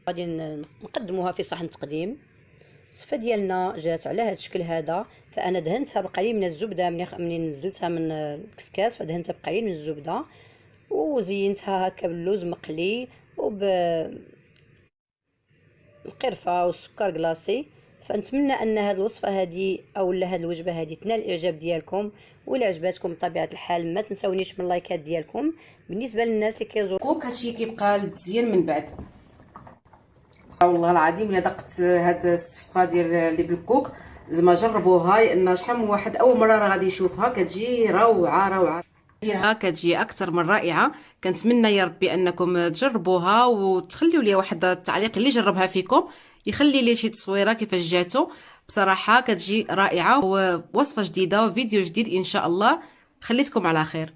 غادي نقدموها في صحن تقديم. الصفه ديالنا جات على هذا الشكل هذا، فانا دهنتها بقليل من الزبده منين نزلتها من الكسكاس، فدهنتها بقليل من الزبده وزينتها هكا باللوز مقلي وبالقرفه والسكر كلاصي. فنتمنى ان هذه الوصفه هذه اولا هذه الوجبه هذه تنال الاعجاب ديالكم، ولا عجباتكم بطبيعه الحال ما تنساونيش من اللايكات ديالكم. بالنسبه للناس اللي كيزوروا كوك هادشي كيبقى للتزيين من بعد. والله العظيم الا دقت هاد الصفه ديال اللي بالكوك زعما جربوها، لان شحال من واحد اول مره راه غادي يشوفها كتجي روعه روعه، كتجي اكثر من رائعه. كنتمنى يا ربي انكم تجربوها وتخليوا لي واحد التعليق اللي جربها فيكم، يخلي لي شي تصويره كيفاش جاتو. بصراحه كتجي رائعه، ووصفه جديده وفيديو جديد ان شاء الله. خليتكم على خير.